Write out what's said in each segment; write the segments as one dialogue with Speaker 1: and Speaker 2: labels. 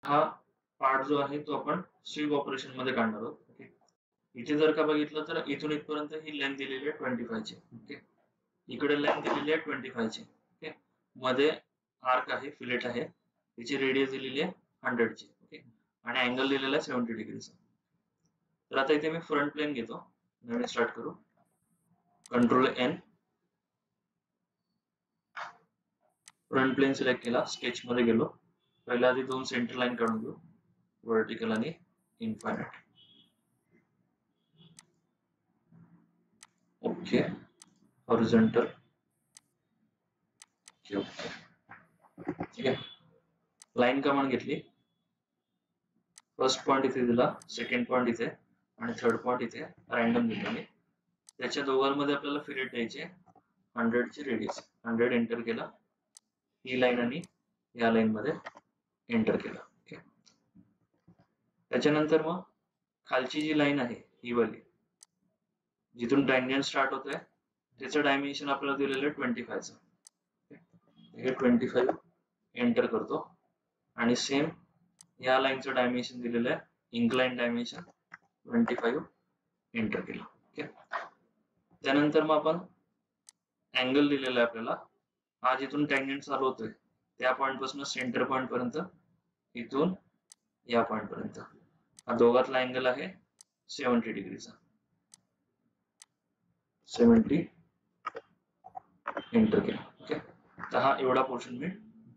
Speaker 1: हा पार्ट जो आहे तो आपण स्वीप ऑपरेशन मध्ये काढणार आहोत. ओके, इथे जर का बघितलं तर इथून इथपर्यंत ही लेंथ दिलेली आहे 25 ची. ओके, इकडे लेंथ दिलेली आहे 25 ची. ओके, मध्ये आर्क आहे, फिलेट आहे, त्याची रेडियस दिलेली आहे 100 ची. ओके, आणि अँगल दिलेला आहे 70 डिग्रीचा. तर आता इथे मी फ्रंट प्लेन घेतो. नवीन स्टार्ट करू. Control N, front plane select केला, स्केच मध्ये गेलो. पहिल्या आधी दोन सेंटर लाईन काढून घेऊ, वर्टिकल आणि इन्फायनाइट. Okay, horizontal. ओके, ठीक आहे. लाईन कमांड घेतली. फर्स्ट पॉइंट इथे दिला, सेकंड पॉइंट इथे आणि थर्ड पॉइंट इथे रॅन्डम दिला मी. त्याच्या दोघांमध्ये आपल्याला फिलेट द्यायचे 100 ची रेडियस. 100 एंटर केला, ही लाईन आणि या लाईन मध्ये एंटर केला. ओके, त्याच्यानंतर मग खालची जी लाईन आहे ही वाली, जिथून टँजंट स्टार्ट होतोय त्याचं डायमेन्शन आपल्याला दिलेलं आहे 25 चं. हे 25 एंटर करतो आणि सेम या लाईनचं डायमेन्शन दिलेलं आहे, इन्क्लाइन डायमेन्शन 25 एंटर केलं. ओके, त्यानंतर मग आपण अँगल दिलेला आहे आपल्याला. हा जिथून टँजंट चालू होतोय त्या पॉइंट पासून सेंटर पॉइंट पर्यंत, इथून या पॉइंट पर्यंत हा दोघातला अँगल आहे 70 डिग्रीचा. 70 एंटर केला. ओके, तर हा एवढा पोर्शन मी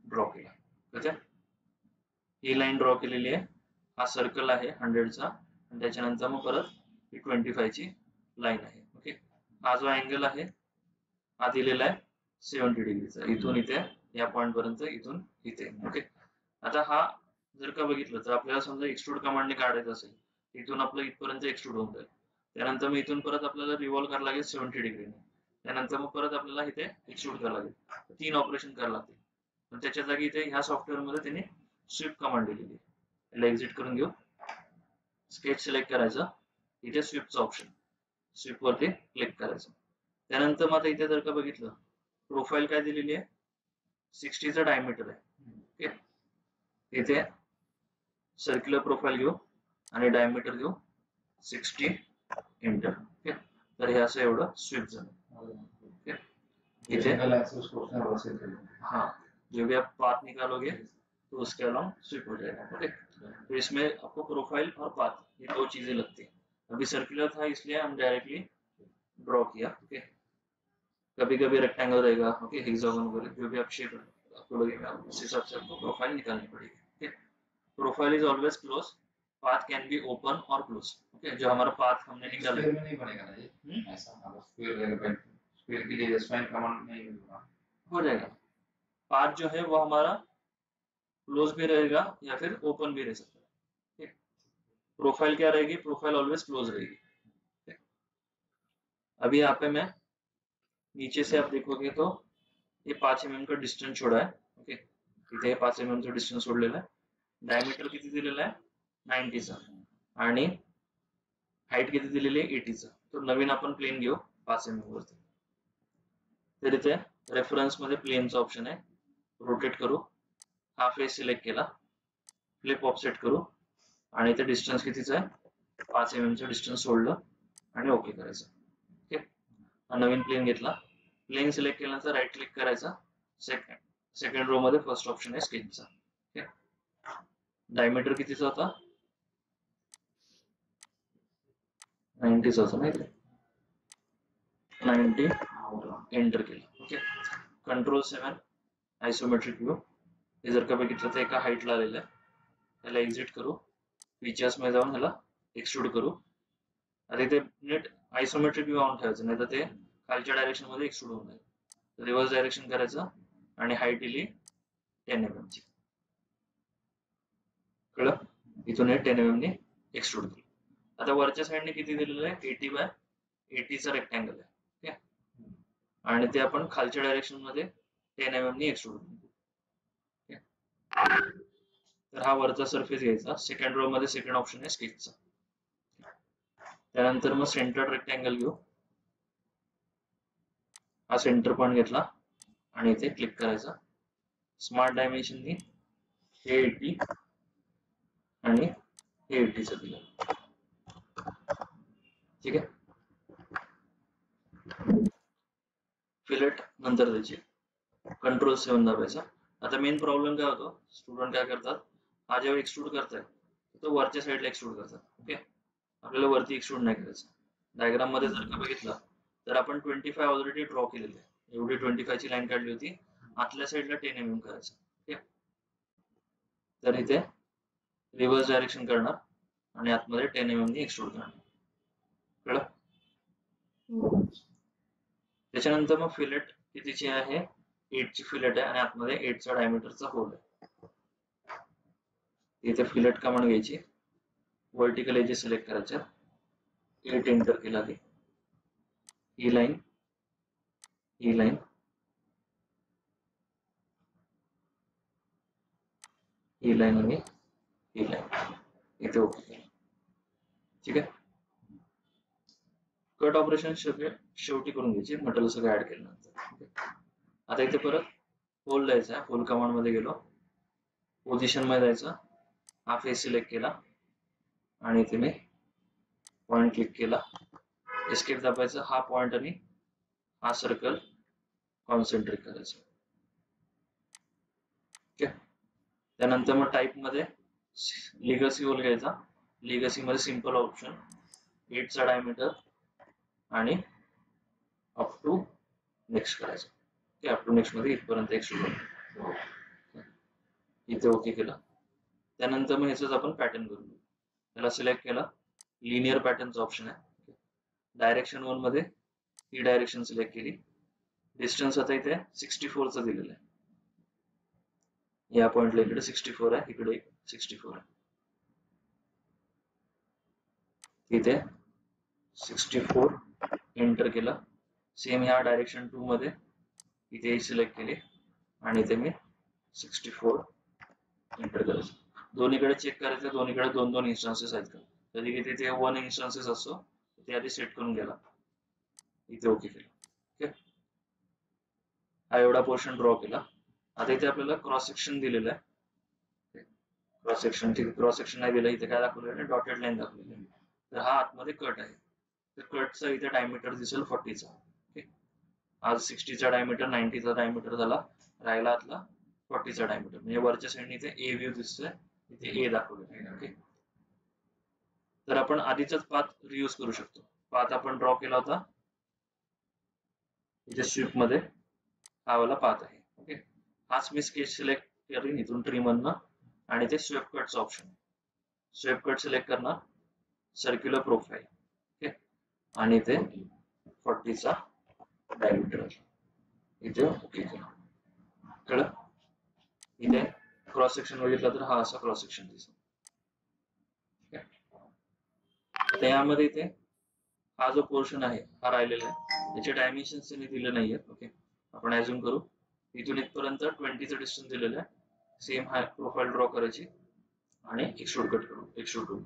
Speaker 1: ड्रॉ केला. ओके, ही लाईन ड्रॉ केलेली आहे. हा सर्कल आहे 100 चा आणि त्याच्यानंतर मग परत ही 25 ची लाईन आहे. ओके, हा जो अँगल आहे हा दिलेला आहे 70 डिग्रीचा, इथून इथे या पॉइंट पर्यंत, इथून इथे. ओके, आता हा जर का बघितलं तर आपल्याला समजा एक्सट्रूड कमांडने काढायचं असेल, इथून आपलं इथपर्यंत एक्सट्रूड होऊन जाईल. त्यानंतर मग इथून परत आपल्याला रिव्हॉल्व करायला लागेल 70 डिग्रीने. त्यानंतर मग परत आपल्याला इथे एक्सट्रूड करायला लागेल. 3 ऑपरेशन करायला लागतील. पण त्याच्या जागी इथे ह्या सॉफ्टवेअर मध्ये त्यांनी स्वीप कमांड दिलेली आहे. याला एक्झिट करून घेऊ. स्केच सिलेक्ट करायचं, इथे स्वीपचं ऑप्शन, स्वीप वरती क्लिक करायचं. त्यानंतर मग आता इथे जर का बघितलं, प्रोफाईल काय दिलेली आहे, 60 चा डायमीटर आहे. ओके, इथे सर्क्युलर प्रोफाईल घेऊ आणि डायमीटर घेऊ 60 एंटर. ओके, तर हे असं एवढं स्वीप झालं. ओके, इथे हाँ जो भी आप पाथ निकालोगे तो उसके अलावा स्वीप हो जाएगा. ओके, तो इसमें आपको प्रोफाइल और पाथ ये दो चीजें लगती हैं. अभी सर्कुलर था इसलिए हम डायरेक्टली ड्रॉ किया. ओके, कभी कभी रेक्टेंगल रहेगा. ओके, हेक्सागन वगैरह जो भी आप शेप आपको लगेगा उस हिसाब से आपको प्रोफाइल निकालनी पड़ेगी. Okay, profile is always close, path can be open और क्लोज. ओके, जो हमारा पाथ हमने निकाला है नहीं बनेगा ना ये ऐसा, मतलब स्क्वायर के लिए स्पैन कमांड नहीं होगा, हो जाएगा. पाथ जो है वो हमारा क्लोज भी रहेगा या फिर ओपन भी रह सकता है. प्रोफाइल क्या रहेगी, प्रोफाइल ऑलवेज क्लोज रहेगी. अभी यहाँ पे मैं नीचे से आप देखोगे तो ये 5 mm का डिस्टेंस छोड़ा है. ओके, इथे 5 mm चा डिस्टेंस सोडलेला आहे. डायमीटर किती दिलेला आहे 90 चा आणि हाईट किती दिलेली आहे 80 चा. तो नवीन आपण प्लेन घेऊ 5 mm वरती. तर इथे रेफरन्स मध्ये प्लेनचा ऑप्शन आहे, रोटेट करू, हा फेस सिलेक्ट केला, फ्लिप ऑफसेट करू आणि इथे डिस्टन्स कितीचा आहे 5 mm चा डिस्टन्स सोडलं आणि ओके करायचं. ओके, हा नवीन प्लेन घेतला, प्लेन सिलेक्ट केल्यानंतर राईट क्लिक करायचा, सेकंड रो मध्ये फर्स्ट ऑप्शन आहे स्केचचा. ओके, डायमीटर कितीचा होता 90 चा होता माहिती, 90 एंटर केलं. Okay, control 7 isometric view. हे जर का बघितलं तर एका हाईटला आलेलं आहे. याला एक्झिट करू, फीचर्स मध्ये जाऊन ह्याला एक्सट्रूड करू. आता इथे नीट आयसोमेट्रिक व्यू ऑन ठेवायचं, नाही तर ते खालच्या डायरेक्शन मध्ये एक्सट्रूड होऊन जाईल. रिव्हर्स डायरेक्शन करायचं आणि हाईट दिली 10 mm ची. कळलं, इथून हे 10 mm ने एक्सट्रूड केलं. आता वरच्या साईडने किती दिलेलं आहे 80/80 चा रेक्टँगल आहे. ओके, आणि ते आपण खालच्या डायरेक्शन मध्ये 10 mm ने एक्सट्रूड करू. तर हा वरचा सरफेस घ्यायचा, सेकंड रो मध्ये सेकंड ऑप्शन आहे स्केचचा. त्यानंतर मग सेंटर रेक्टँगल घेऊ, हा सेंटर पॉइंट घेतला आणि इथे क्लिक करायचा. स्मार्ट डायमेन्शन हे 80 हे 80चं दिलं. ठीक आहे. फिलेट नंतर द्यायची, कंट्रोल 7 दाबायचा. आता मेन प्रॉब्लेम काय होतो, स्टुडंट काय करतात, हा जेव्हा एक्सट्रूड करताय तो वरच्या साईडला एक्सट्रूड करतात. ओके, आपल्याला वरती एक्सट्रूड नाही करायचं. डायग्राम मध्ये जर का बघितलं तर आपण 25 ऑलरेडी ड्रॉ केलेली आहे. एवढी 25 ची लाईन काढली होती, आतल्या साईडला 10 mm करायचं. ओके, तर इथे रिव्हर्स डायरेक्शन करणार आणि आतमध्ये 10 mm नी एक्सट्रूड करणार. कळलं? त्याच्यानंतर मग फिलेट कितीची आहे, 8 ची फिलेट आहे आणि आतमध्ये 8 चा डायमीटरचा होल आहे. इथे फिलेट कमांड घ्यायची, वर्टिकल एजेस सिलेक्ट करायच्या, 8 एंटर केला की ही लाईन, ही लाईन, ही लाईन आणि ही लाईन इथे ओके केलं. ठीक आहे. कट ऑपरेशन शेवटी करून घ्यायची, मटेरियल सगळं ऍड केल्यानंतर. आता इथे परत होल द्यायचा आहे. होल कमांड मध्ये गेलो, पोझिशन मध्ये जायचं, हा फेस सिलेक्ट केला आणि इथे मी पॉइंट क्लिक केला, एस्केप दाबायचं, हा पॉइंट आणि हा सर्कल कॉन्सन्ट्रेट करायचं. ओके, त्यानंतर मग टाईप मध्ये लिगसी होल घ्यायचा, लिगसी मध्ये सिंपल ऑप्शन, 8 चा डायमीटर आणि अप टू नेक्स्ट करायचं. ओके, अप टू नेक्स्ट मध्ये इथपर्यंत एक्सट्रूड, इथे ओके केलं. त्यानंतर मग ह्याच आपण पॅटर्न करू. त्याला सिलेक्ट केला, लिनियर पॅटर्नचा ऑप्शन आहे. डायरेक्शन 1 मध्ये ही डायरेक्शन सिलेक्ट केली, डिस्टन्स आता इथे 64चं दिलेलं आहे. या पॉइंटला इकडे 64 आहे, इकडे 64 आहे, इथे 64 एंटर केला. सेम ह्या डायरेक्शन 2 मध्ये इथे सिलेक्ट केली आणि इथे मी 64 एंटर करायचं. दोन्हीकडे चेक करायचं, दोन्हीकडे 2-2 इन्स्टन्सेस आहेत का. कधी कधी ते 1 इन्स्टन्सेस असतो, ते आधी सेट करून गेला. इथे ओके केलं. ओके, हा एवढा पोर्शन ड्रॉ केला. आता इथे आपल्याला क्रॉस सेक्शन दिलेलं आहे. क्रॉस सेक्शन, ठीक, क्रॉस सेक्शन नाही दिलं, इथे काय दाखवलेलं आहे, डॉटेड लाईन दाखवलेली आहे. तर हा आतमध्ये कट आहे, तर कटचा इथे डायमीटर दिसेल 40चा. ओके, आज 60चा डायमीटर, 90चा डायमीटर झाला, राहिला आतला 40चा डायमीटर. म्हणजे वरच्या साईडने इथे ए व्ह्यू दिसतोय, इथे ए दाखवलेलं आहे. ओके, तर आपण आधीचाच पाथ रियूज करू शकतो. पाथ आपण ड्रॉ केला होता इथे स्वीप मध्ये, हा वाला पाथ आहे. ओके, हाच मी स्केच सिलेक्ट करेन इथून ट्री मधनं आणि ते स्वेप कटचा ऑप्शन, स्वेप कट सिलेक्ट करणार, सर्क्युलर प्रोफाईल. ओके, आणि इथे 40चा डायमीटर इथे ओके केलं. कळलं? इथे क्रॉस सेक्शन बघितलं तर हा असा क्रॉस सेक्शन दिसेल. आता यामध्ये इथे हा जो पोर्शन आहे हा राहिलेला आहे, त्याचे डायमेन्शन्स त्यांनी दिले नाहीये. ओके, आपण ऍझ्युम करू इथून इथपर्यंत 20चं डिस्टन्स दिलेलं आहे. सेम हा प्रोफाईल ड्रॉ करायची आणि एक्सट्रूड कट करू, एक्सट्रूड करू.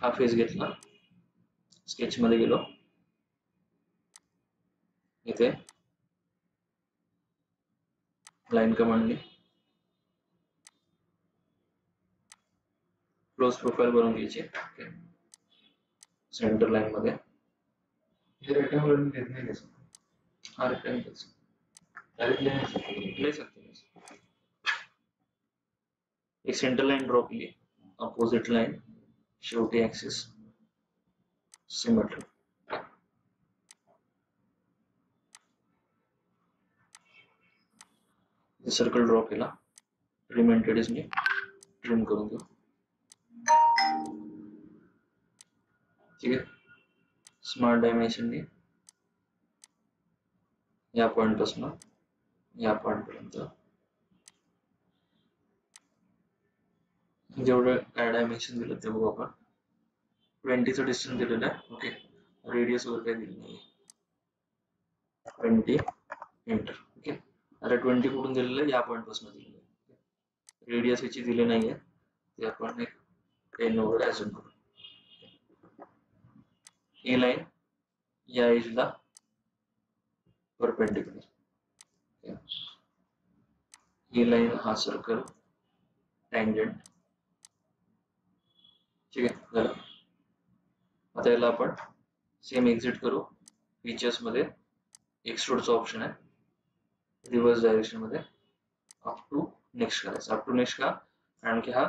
Speaker 1: हा फेस घेतला, स्केच मध्ये गेलो, इथे लाईन कमांडने क्लोज प्रोफाईल बनवून घ्यायची. सेंटर लाईन मध्ये
Speaker 2: हे रेक्टँगल घेत नाही का?
Speaker 1: हा रेक्टँगल ले सकते हैं. एक सेंटर लाईन ड्रॉ केली, अपोजिट लाईन, शेवटी ऍक्सिस सिमेट्री. सर्कल ड्रॉ केला, ट्रिम एंटिटीज ने ट्रिम करून घेऊ. ठीक आहे, स्मार्ट डायमेन्शन ने या पॉइंट पासून या पॉइंट पर्यंत जेवढं काय डायमेन्शन दिलं ते बघू आपण. 20चं डिस्टन्स दिलेलं आहे. ओके, रेडियस वर काही दिलं नाही, 20 एंटर. ओके, आता 20 कुठून दिलेलं आहे, या पॉइंट पासून दिलेलं आहे. रेडियस याची दिली नाहीये, ते आपण एक 10 वगैरे ऍझ्युम करू. ही लाईन या एजला परपेंडिक्युलर, ही लाईन हा सर्कल टँजंट ठीक आहे, झालं. आता याला आपण सेम एक्झिट करू. फीचर्स मध्ये एक्सट्रूडचा ऑप्शन आहे, रिव्हर्स डायरेक्शन मध्ये अप टू नेक्स्ट करायचं. अप टू नेक्स्ट का? कारण की हा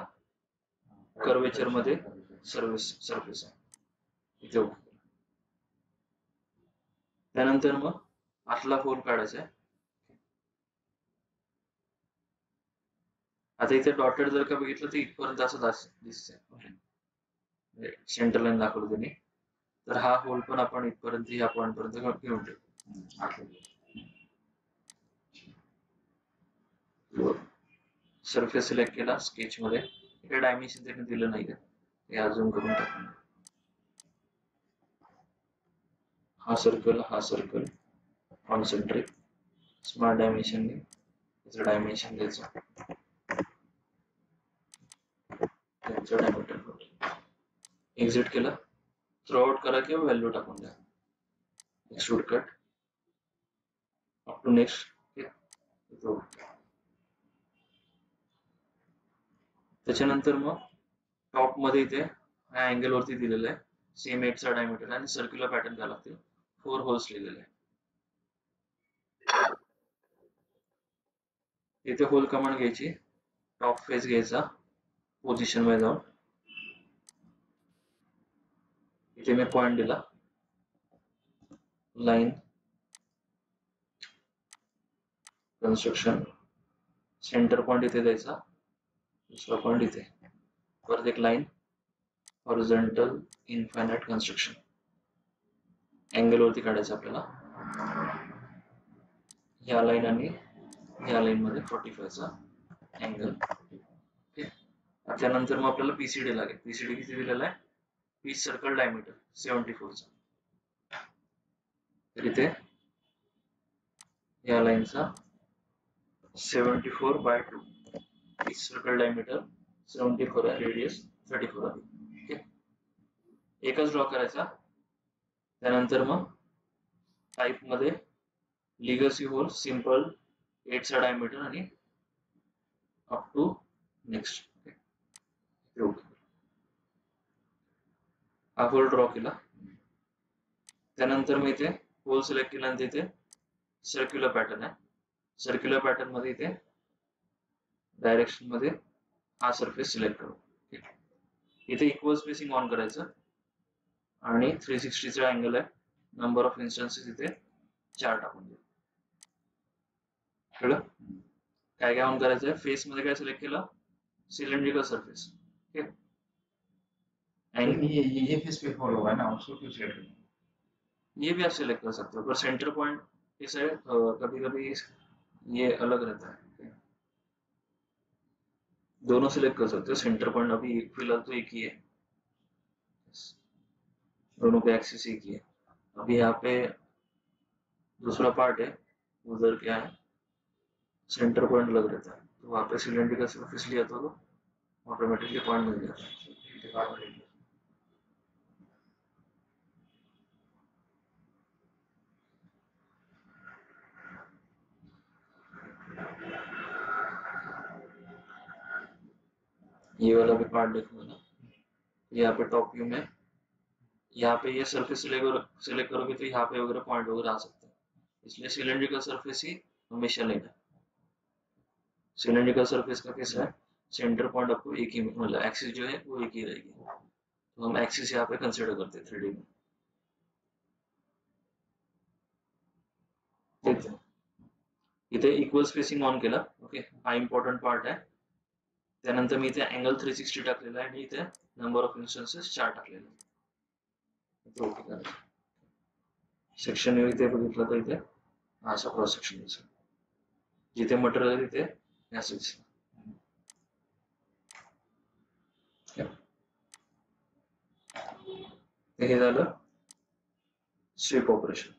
Speaker 1: कर्वेचर मध्ये सरफेस आहे इथे. ओके. त्यानंतर मग आतला होल काढायचा आहे. आता इथे डॉटेड जर का बघितलं तर इथपर्यंत असं दिसतंय, सेंटर लाईन दाखवली त्यांनी. तर हा होल पण आपण इथपर्यंत या पॉइंट पर्यंत घेऊन ठेवू. सरफेस सिलेक्ट केला स्केच मध्ये. इकडे डायमेन्शन त्यांनी दिलं नाही, हे अजून करून टाकून. हा सर्कल कॉन्सन्ट्रिक स्मार्ट डायमेन्शन त्याचं डायमेन्शन द्यायचं. त्यांचं डायमीटर एक्झिट केलं, थ्रो आउट करा किंवा व्हॅल्यू टाकून द्या. Extrude cut up to next. त्याच्यानंतर मग टॉप मध्ये इथे ह्या अँगल वरती दिलेलं आहे सेम 8 चा डायमीटर आणि सर्क्युलर पॅटर्न द्यावं लागतील. 4 होल्स लिहिलेले आहे. इथे होल कमांड घ्यायची, टॉप फेस घ्यायचा, पोझिशन मध्ये जाऊन इथे मी पॉइंट दिला, लाईन कन्स्ट्रक्शन, सेंटर पॉइंट इथे द्यायचा, दुसरा पॉइंट इथे, परत एक line horizontal infinite construction. Angle वरती काढायचं आपल्याला, या लाईन आणि या लाईन मध्ये 45 चा अँगल. त्यानंतर मग आपल्याला पीसीडी लागेल. पीसीडी किती दिलेला आहे? पीच सर्कल डायमीटर 74 चा. तर इथे या लाईनचा 74/2 पीच सर्कल डायमीटर 74 आहे, रेडियस 34 आहे. ओके, एकच ड्रॉ करायचा. त्यानंतर मग टाईप मध्ये लिगसी होल सिंपल 8 चा डायमीटर आणि अप टू नेक्स्ट. हा होल ड्रॉ केला. त्यानंतर मी इथे होल सिलेक्ट केल्यानंतर इथे सर्क्युलर पॅटर्न आहे. सर्क्युलर पॅटर्न मध्ये इथे डायरेक्शन मध्ये हा सरफेस सिलेक्ट करू. इथे इक्वल स्पेसिंग ऑन करायचं आणि 360 चा अँगल आहे. नंबर ऑफ इन्स्टन्सेस इथे 4 टाकून देऊ. कळलं? काय काय ऑन करायचं? फेस मध्ये काय सिलेक्ट केलं? Cylindrical surface. ओके,
Speaker 2: ये फेस पे फॉलो हुआ है ना, उसको क्यों सिलेक्ट करना?
Speaker 1: ये भी आप सिलेक्ट कर सकते हो, पर सेंटर पॉइंट इस है, कभी कभी ये अलग रहता है. दोनों सिलेक्ट कर सकते हो. सेंटर पॉइंट अभी फिलहाल तो एक ही है, दोनों पे एक्सिस एक ही है. अभी यहाँ पे दूसरा पार्ट है, उधर क्या है, सेंटर पॉइंट लग रहता है, तो वहाँ पे सिलेंड्रिकल सरफेस लिया तो ऑटोमेटिकली पॉइंट मिल जाता है. ये वाला भी पार्ट देखो ना, यहाँ पे टॉप व्यू में यहाँ पे ये सरफेस सिलेक्ट करोगे तो यहाँ पे वगैरह पॉइंट वगैरह आ सकते हैं, इसलिए सिलेंड्रिकल सरफेस ही हमेशा लेना. सिलेंड्रिकल सरफेस का कैसा है, सेंटर पॉइंट आपको एक ही, मतलब एक्सिस जो है वो एक ही रहेगी. तो हम एक्सिस यहाँ पे कंसिडर करते हैं 3D में. इथे इक्वल स्पेसिंग ऑन केला. ओके, हा इम्पॉर्टंट पार्ट आहे. त्यानंतर मी इथे अँगल 360 टाकलेला आहे आणि इथे नंबर ऑफ इन्स्टन्सेस 4 टाकलेले आहे. ओके करायचं. सेक्शन इथे बघितलं तर इथे असा क्रॉस सेक्शन दिसेल, जिथे मटेरियल आहे तिथे असं दिसेल. हे झालं स्वीप ऑपरेशन.